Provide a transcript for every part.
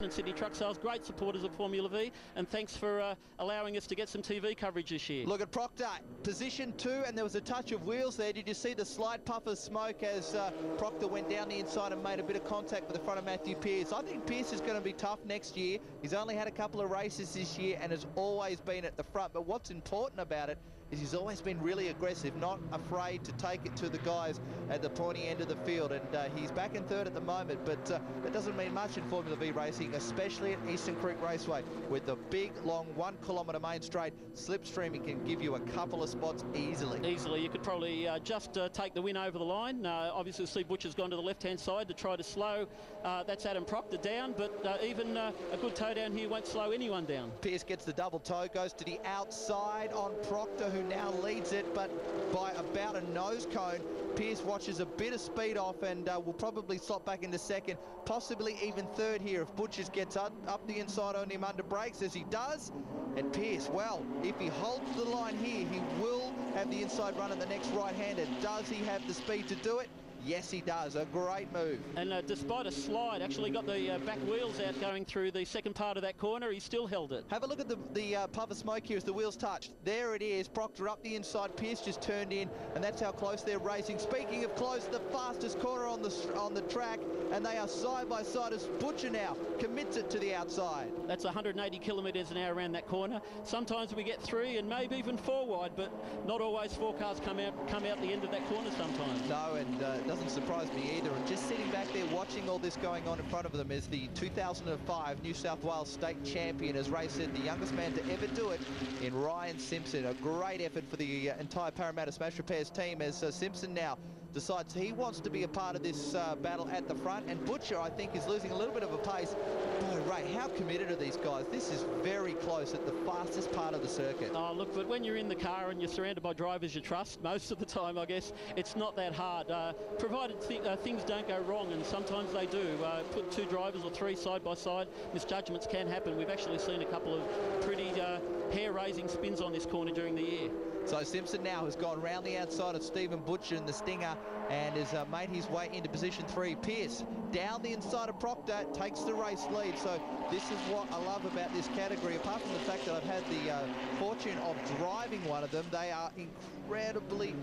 and Sydney Truck Sales, great supporters of Formula V, and thanks for allowing us to get some TV coverage this year. Look at Proctor, position 2, and there was a touch of wheels there. Did you see the slight puff of smoke as Proctor went down the inside and made a bit of contact with the front of Matthew Pearce? I think Pearce is going to be tough next year. He's only had a couple of races this year and has always been at the front, but what's important about it is he's always been really aggressive, not afraid to take it to the guys at the pointy end of the field, and he's back in third at the moment, but that doesn't mean much in Formula V racing, especially at Eastern Creek Raceway. With the big, long 1 kilometre main straight, slipstreaming can give you a couple of spots easily. You could probably just take the win over the line. Obviously, Steve Butcher's gone to the left-hand side to try to slow. That's Adam Proctor down, but even a good toe down here won't slow anyone down. Pearce gets the double toe, goes to the outside on Proctor, who now leads it, but by about a nose cone. Pearce watches a bit of speed off and will probably slot back into second, possibly even third here if Butchers gets up the inside on him under brakes, as he does. And Pearce, well, if he holds the line here, he will have the inside run at the next right-hander. Does he have the speed to do it? Yes, he does. A great move. And despite a slide, actually got the back wheels out going through the second part of that corner. He still held it. Have a look at the puff of smoke here as the wheels touched. There it is. Proctor up the inside. Pearce just turned in, and that's how close they're racing. Speaking of close, the fastest corner on the track, and they are side by side as Butcher now commits it to the outside. That's 180 kilometres an hour around that corner. Sometimes we get 3 and maybe even 4 wide, but not always 4 cars come out the end of that corner sometimes. No, and doesn't surprise me either. And just sitting back there watching all this going on in front of them is the 2005 New South Wales State Champion, as Ray said, the youngest man to ever do it, in Ryan Simpson. A great effort for the entire Parramatta Smash Repairs team, as Simpson now decides he wants to be a part of this battle at the front, and Butcher, I think, is losing a little bit of a pace. Boy, Ray, how committed are these guys? This is very close at the fastest part of the circuit. Oh, look, but when you're in the car and you're surrounded by drivers you trust, most of the time, I guess, it's not that hard, provided things don't go wrong, and sometimes they do. Put 2 drivers or 3 side by side, misjudgments can happen. We've actually seen a couple of pretty hair-raising spins on this corner during the year. So Simpson now has gone round the outside of Stephen Butcher in the Stinger and has made his way into position 3. Pearce down the inside of Proctor, takes the race lead. So this is what I love about this category. Apart from the fact that I've had the fortune of driving one of them, they are incredibly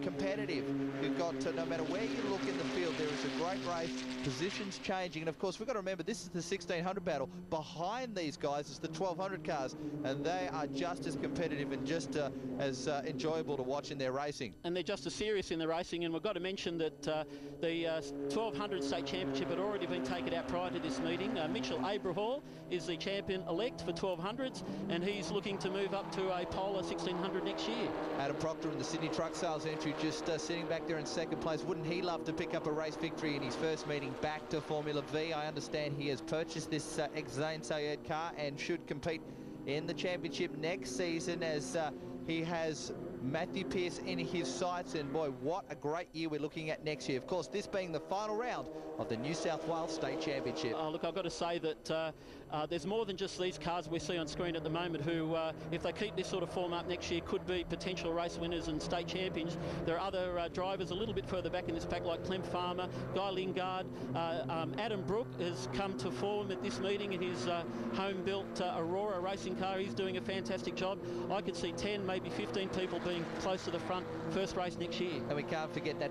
competitive. You've got no matter where you look in the field, there is a great race, positions changing, and of course we've got to remember this is the 1600 battle. Behind these guys is the 1200 cars, and they are just as competitive and just as enjoyable to watch in their racing. And they're just as serious in the racing, and we've got to mention that the 1200 state championship had already been taken out prior to this meeting. Mitchell Abrahall is the champion-elect for 1200s, and he's looking to move up to a Polar 1600 next year. Adam Proctor in the Sydney Truck Sales entry, just sitting back there in second place. Wouldn't he love to pick up a race victory in his first meeting back to Formula V? I understand he has purchased this Zain Sayed car and should compete in the championship next season, as he has Matthew Pearce in his sights, and boy, what a great year we're looking at next year. Of course, this being the final round of the New South Wales State Championship. Look, I've got to say that there's more than just these cars we see on screen at the moment who, if they keep this sort of form up next year, could be potential race winners and state champions. There are other drivers a little bit further back in this pack, like Clem Farmer, Guy Lingard. Adam Brook has come to form at this meeting in his home-built Aurora racing car. He's doing a fantastic job. I could see 10, maybe 15 people being close to the front first race next year. And we can't forget that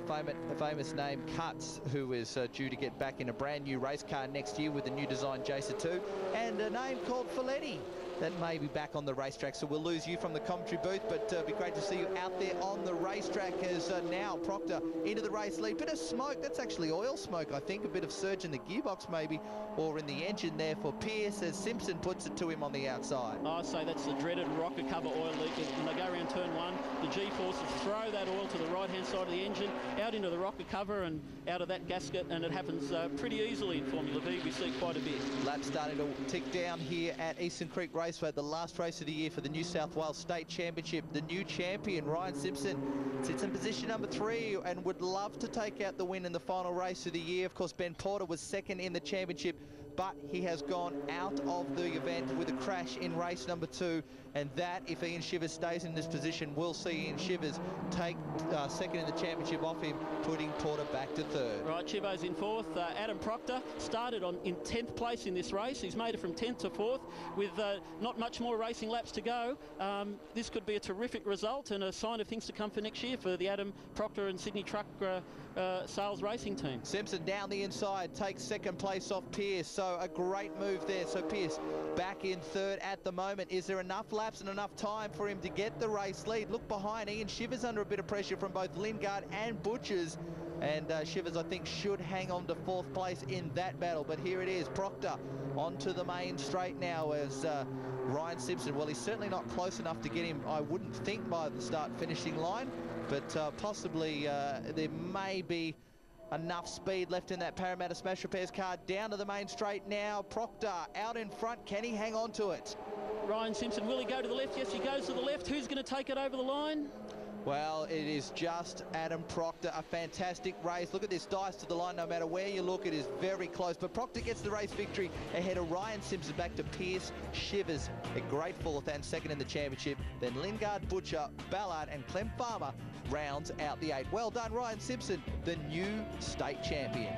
famous name Cuts, who is due to get back in a brand new race car next year with the new design Jacer 2, and a name called Folletti that may be back on the racetrack. So we'll lose you from the commentary booth, but it'd be great to see you out there on the racetrack, as now Proctor into the race lead. Bit of smoke, that's actually oil smoke, I think. A bit of surge in the gearbox maybe, or in the engine there for Pearce, as Simpson puts it to him on the outside. I say that's the dreaded rocker cover oil leak. When they go around turn 1, the G-forces throw that oil to the right-hand side of the engine, out into the rocker cover and out of that gasket, and it happens pretty easily in Formula V. We see quite a bit. Laps starting to tick down here at Eastern Creek Raceway, the last race of the year for the New South Wales State Championship. The new champion, Ryan Simpson, sits in position number 3 and would love to take out the win in the final race of the year. Of course, Ben Porter was second in the championship but he has gone out of the event with a crash in race number 2, and that, if Ian Shivers stays in this position, we'll see Ian Shivers take second in the championship off him, putting Porter back to third. Right, Chivo's in fourth. Adam Proctor started in 10th place in this race. He's made it from 10th to 4th with not much more racing laps to go. This could be a terrific result and a sign of things to come for next year for the Adam Proctor and Sydney Truck Sales Racing team. Simpson down the inside takes second place off Pearce, so a great move there. So Pearce back in third at the moment. Is there enough laps and enough time for him to get the race lead? Look behind, Ian Shivers under a bit of pressure from both Lingard and Butchers, and Shivers, I think, should hang on to 4th place in that battle. But here it is, Proctor onto the main straight now as Ryan Simpson, well, he's certainly not close enough to get him, I wouldn't think, by the start-finishing line, but possibly there may be enough speed left in that Parramatta Smash Repairs car. Down to the main straight now. Proctor out in front. Can he hang on to it? Ryan Simpson, will he go to the left? Yes, he goes to the left. Who's going to take it over the line? Well, it is just Adam Proctor. A fantastic race. Look at this dice to the line. No matter where you look, it is very close. But Proctor gets the race victory ahead of Ryan Simpson, back to Pearce, Shivers, a great 4th and 2nd in the championship. Then Lingard, Butcher, Ballard and Clem Farmer rounds out the 8. Well done, Ryan Simpson, the new state champion.